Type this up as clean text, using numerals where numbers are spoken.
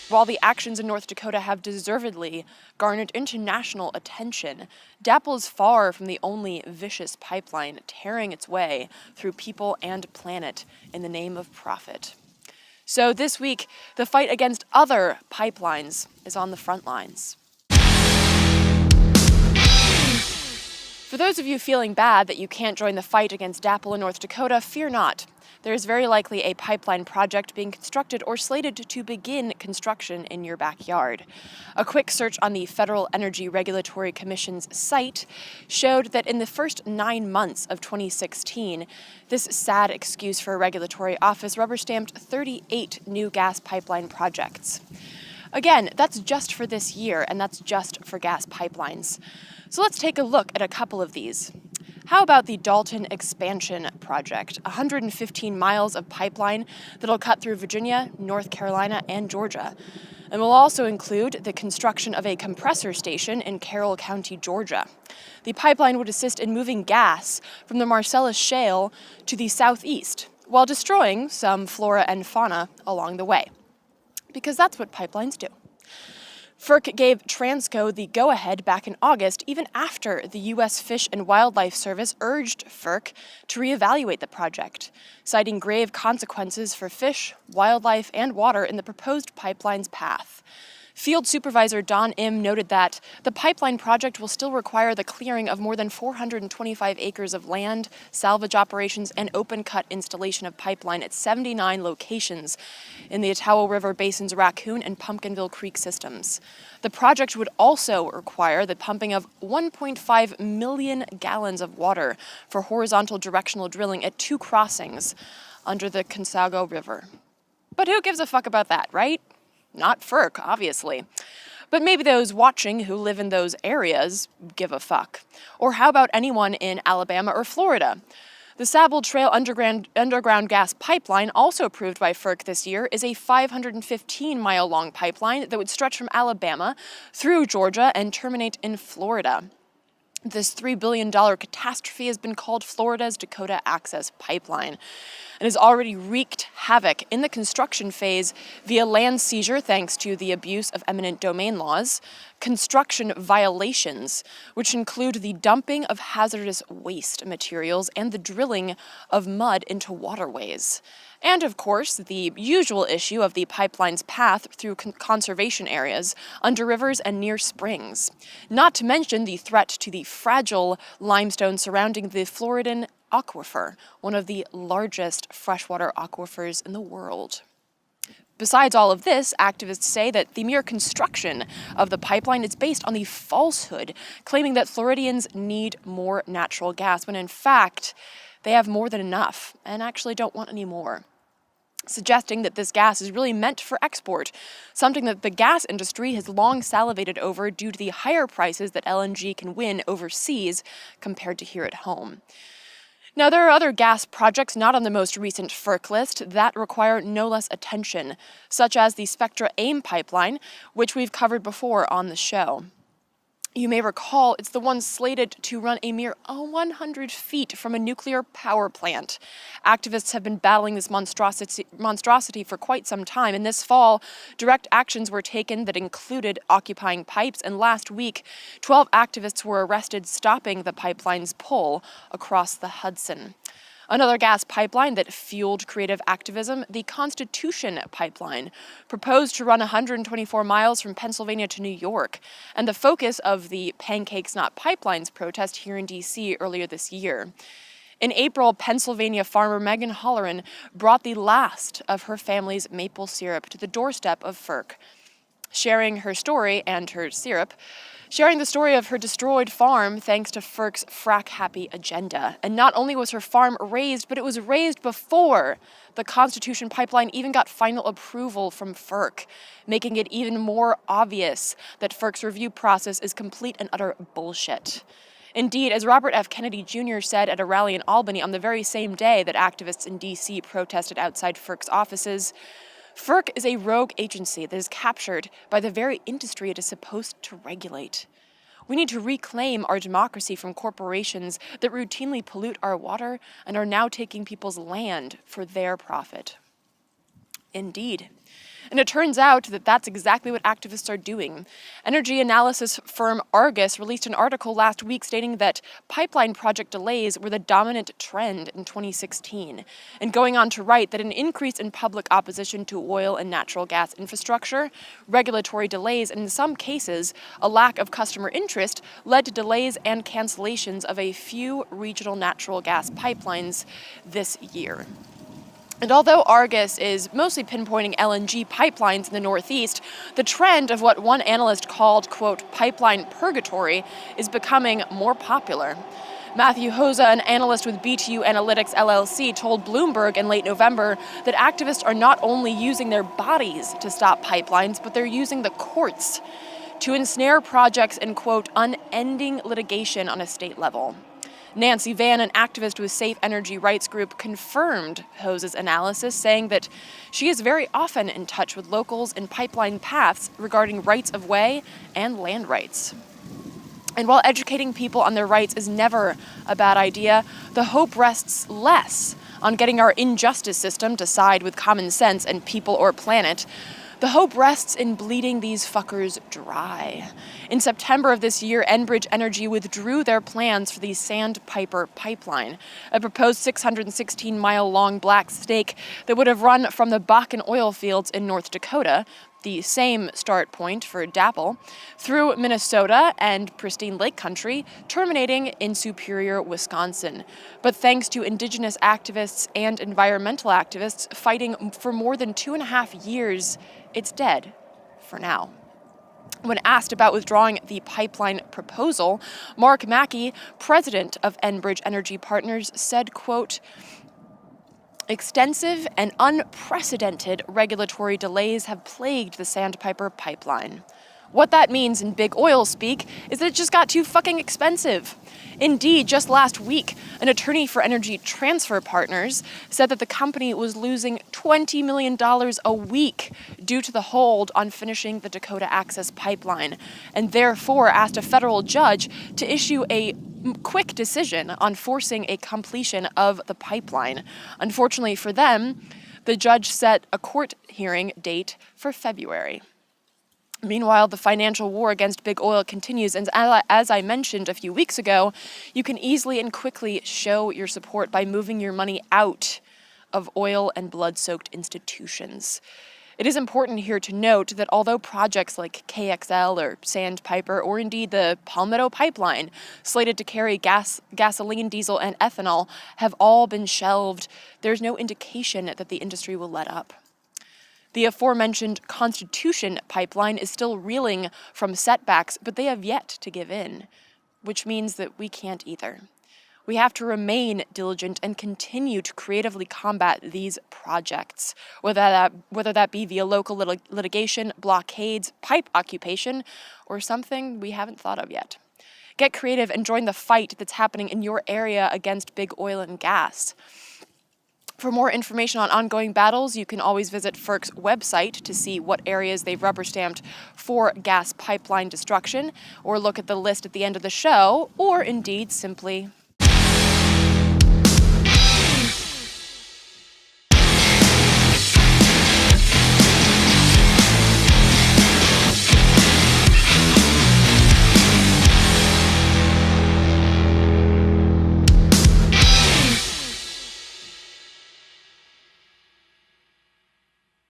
While the actions in North Dakota have deservedly garnered international attention, DAPL is far from the only vicious pipeline tearing its way through people and planet in the name of profit. So this week, the fight against other pipelines is on the front lines. For those of you feeling bad that you can't join the fight against DAPL in North Dakota, fear not. There is very likely a pipeline project being constructed or slated to begin construction in your backyard. A quick search on the Federal Energy Regulatory Commission's site showed that in the first 9 months of 2016, this sad excuse for a regulatory office rubber-stamped 38 new gas pipeline projects. Again, that's just for this year, and that's just for gas pipelines. So let's take a look at a couple of these. How about the Dalton Expansion Project, 115 miles of pipeline that'll cut through Virginia, North Carolina, and Georgia. And will also include the construction of a compressor station in Carroll County, Georgia. The pipeline would assist in moving gas from the Marcellus Shale to the southeast, while destroying some flora and fauna along the way. Because that's what pipelines do. FERC gave Transco the go-ahead back in August, even after the U.S. Fish and Wildlife Service urged FERC to reevaluate the project, citing grave consequences for fish, wildlife, and water in the proposed pipeline's path. Field Supervisor Don Im noted that the pipeline project will still require the clearing of more than 425 acres of land, salvage operations, and open-cut installation of pipeline at 79 locations in the Etowah River Basin's Raccoon and Pumpkinville Creek systems. The project would also require the pumping of 1.5 million gallons of water for horizontal directional drilling at 2 crossings under the Consago River. But who gives a fuck about that, right? Not FERC, obviously. But maybe those watching who live in those areas give a fuck. Or how about anyone in Alabama or Florida? The Sabal Trail underground gas pipeline, also approved by FERC this year, is a 515-mile-long pipeline that would stretch from Alabama through Georgia and terminate in Florida. This $3 billion catastrophe has been called Florida's Dakota Access Pipeline and has already wreaked havoc in the construction phase via land seizure thanks to the abuse of eminent domain laws, construction violations, which include the dumping of hazardous waste materials and the drilling of mud into waterways. And, of course, the usual issue of the pipeline's path through conservation areas, under rivers, and near springs. Not to mention the threat to the fragile limestone surrounding the Floridan aquifer, one of the largest freshwater aquifers in the world. Besides all of this, activists say that the mere construction of the pipeline is based on the falsehood, claiming that Floridians need more natural gas, when in fact, they have more than enough and actually don't want any more. Suggesting that this gas is really meant for export, something that the gas industry has long salivated over due to the higher prices that LNG can win overseas compared to here at home. Now, there are other gas projects not on the most recent FERC list that require no less attention, such as the Spectra AIM pipeline, which we've covered before on the show. You may recall it's the one slated to run a mere 100 feet from a nuclear power plant. Activists have been battling this monstrosity for quite some time, and this fall, direct actions were taken that included occupying pipes, and last week, 12 activists were arrested stopping the pipeline's pull across the Hudson. Another gas pipeline that fueled creative activism, the Constitution Pipeline, proposed to run 124 miles from Pennsylvania to New York, and the focus of the Pancakes Not Pipelines protest here in D.C. earlier this year. In April, Pennsylvania farmer Megan Holleran brought the last of her family's maple syrup to the doorstep of FERC. Sharing her story and her syrup, sharing the story of her destroyed farm thanks to FERC's frack-happy agenda. And not only was her farm razed, but it was razed before the Constitution Pipeline even got final approval from FERC, making it even more obvious that FERC's review process is complete and utter bullshit. Indeed, as Robert F. Kennedy Jr. said at a rally in Albany on the very same day that activists in D.C. protested outside FERC's offices, FERC is a rogue agency that is captured by the very industry it is supposed to regulate. We need to reclaim our democracy from corporations that routinely pollute our water and are now taking people's land for their profit. Indeed. And it turns out that that's exactly what activists are doing. Energy analysis firm Argus released an article last week stating that pipeline project delays were the dominant trend in 2016, and going on to write that an increase in public opposition to oil and natural gas infrastructure, regulatory delays, and in some cases, a lack of customer interest led to delays and cancellations of a few regional natural gas pipelines this year. And although Argus is mostly pinpointing LNG pipelines in the Northeast, the trend of what one analyst called, quote, pipeline purgatory is becoming more popular. Matthew Hosa, an analyst with BTU Analytics LLC, told Bloomberg in late November that activists are not only using their bodies to stop pipelines, but they're using the courts to ensnare projects in, quote, unending litigation on a state level. Nancy Vann, an activist with Safe Energy Rights Group, confirmed Hose's analysis, saying that she is very often in touch with locals in pipeline paths regarding rights of way and land rights. And while educating people on their rights is never a bad idea, the hope rests less on getting our injustice system to side with common sense and people or planet. The hope rests in bleeding these fuckers dry. In September of this year, Enbridge Energy withdrew their plans for the Sandpiper Pipeline, a proposed 616-mile-long black snake that would have run from the Bakken oil fields in North Dakota, the same start point for DAPL, through Minnesota and pristine lake country, terminating in Superior, Wisconsin. But thanks to indigenous activists and environmental activists fighting for more than 2.5 years, it's dead for now. When asked about withdrawing the pipeline proposal, Mark Mackey, president of Enbridge Energy Partners, said, quote, extensive and unprecedented regulatory delays have plagued the Sandpiper Pipeline. What that means in big oil speak is that it just got too fucking expensive. Indeed, just last week, an attorney for Energy Transfer Partners said that the company was losing $20 million a week due to the hold on finishing the Dakota Access Pipeline, and therefore asked a federal judge to issue a quick decision on forcing a completion of the pipeline. Unfortunately for them, the judge set a court hearing date for February. Meanwhile, the financial war against big oil continues, and as I mentioned a few weeks ago, you can easily and quickly show your support by moving your money out of oil and blood-soaked institutions. It is important here to note that although projects like KXL or Sandpiper, or indeed the Palmetto Pipeline, slated to carry gasoline, diesel, and ethanol, have all been shelved, there's no indication that the industry will let up. The aforementioned Constitution Pipeline is still reeling from setbacks, but they have yet to give in, which means that we can't either. We have to remain diligent and continue to creatively combat these projects, whether that be via local litigation, blockades, pipe occupation, or something we haven't thought of yet. Get creative and join the fight that's happening in your area against big oil and gas. For more information on ongoing battles, you can always visit FERC's website to see what areas they've rubber-stamped for gas pipeline destruction, or look at the list at the end of the show, or indeed simply